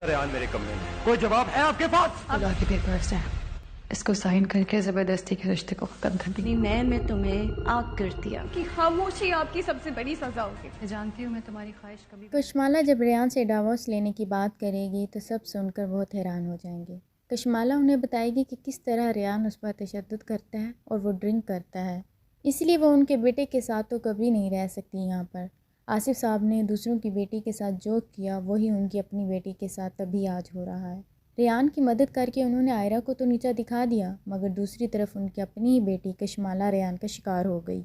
रेहान मेरे कमरे में, कोई जवाब है आपके पास? खुदा के पेपर्स हैं, इसको साइन करके जबरदस्ती के रिश्ते को खत्म कर दी। मैं तुम्हें आग कर दिया कि खामोशी आपकी सबसे बड़ी सजा होगी। मैं जानती हूँ मैं तुम्हारी ख्वाहिश कभी कशमाला जब रेहान से डिवोर्स लेने की बात करेगी तो सब सुनकर बहुत हैरान हो जाएंगे। कशमाला उन्हें बताएगी कि किस तरह रेहान उस पर तशद्दुद करता है और वो ड्रिंक करता है, इसलिए वो उनके बेटे के साथ तो कभी नहीं रह सकती। यहाँ पर आसिफ साहब ने दूसरों की बेटी के साथ जो किया वही उनकी अपनी बेटी के साथ तभी आज हो रहा है। रेहान की मदद करके उन्होंने आयरा को तो नीचा दिखा दिया, मगर दूसरी तरफ उनकी अपनी ही बेटी कशमाला रेहान का शिकार हो गई।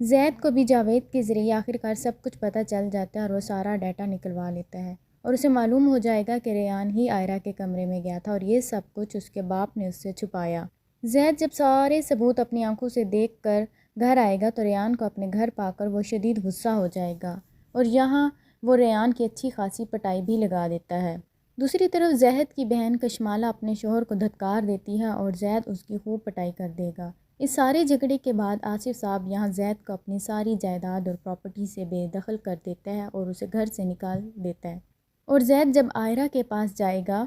ज़ैद को भी जावेद के ज़रिए आखिरकार सब कुछ पता चल जाता है और वो सारा डाटा निकलवा लेता है और उसे मालूम हो जाएगा कि रेहान ही आयरा के कमरे में गया था और ये सब कुछ उसके बाप ने उससे छुपाया। ज़ैद जब सारे सबूत अपनी आंखों से देख कर घर आएगा तो रेहान को अपने घर पाकर वो शदीद गुस्सा हो जाएगा और यहाँ वो रेहान की अच्छी खासी पटाई भी लगा देता है। दूसरी तरफ ज़ैद की बहन कशमाला अपने शोहर को धत्कार देती है और ज़ैद उसकी खूब पटाई कर देगा। इस सारे झगड़े के बाद आसिफ साहब यहाँ ज़ैद को अपनी सारी जायदाद और प्रॉपर्टी से बेदखल कर देता है और उसे घर से निकाल देता है। और ज़ैद जब आयरा के पास जाएगा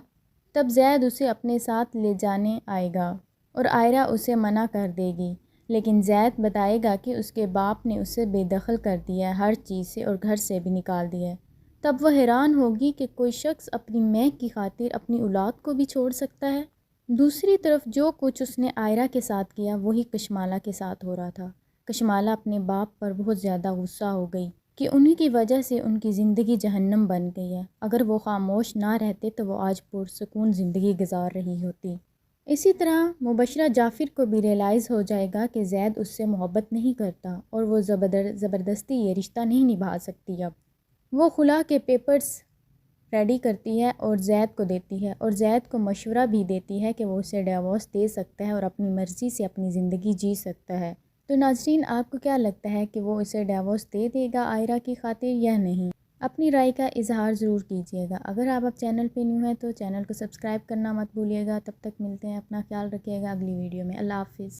तब ज़ैद उसे अपने साथ ले जाने आएगा और आयरा उसे मना कर देगी, लेकिन ज़ैद बताएगा कि उसके बाप ने उसे बेदखल कर दिया है हर चीज़ से और घर से भी निकाल दिया है। तब वह हैरान होगी कि कोई शख्स अपनी महक की खातिर अपनी औलाद को भी छोड़ सकता है। दूसरी तरफ जो कुछ उसने आयरा के साथ किया वही कशमाला के साथ हो रहा था। कशमाला अपने बाप पर बहुत ज़्यादा गुस्सा हो गई कि उन्हीं की वजह से उनकी ज़िंदगी जहन्नम बन गई है। अगर वो खामोश ना रहते तो वो आज पुरसुकून ज़िंदगी गुजार रही होती। इसी तरह मुबशरा जाफ़िर को भी रियलाइज़ हो जाएगा कि ज़ैद उससे मोहब्बत नहीं करता और वो ज़बरदस्ती ये रिश्ता नहीं निभा सकती। अब वो खुला के पेपर्स रेडी करती है और ज़ैद को देती है और ज़ैद को मशवरा भी देती है कि वो उसे डिवोर्स दे सकता है और अपनी मर्ज़ी से अपनी ज़िंदगी जी सकता है। तो नाज़रीन, आपको क्या लगता है कि वो इसे डिवोर्स दे देगा आयरा की खातिर या नहीं? अपनी राय का इजहार ज़रूर कीजिएगा। अगर आप अब चैनल पे न्यू हैं तो चैनल को सब्सक्राइब करना मत भूलिएगा। तब तक मिलते हैं, अपना ख्याल रखिएगा अगली वीडियो में। अल्लाह हाफ़िज़।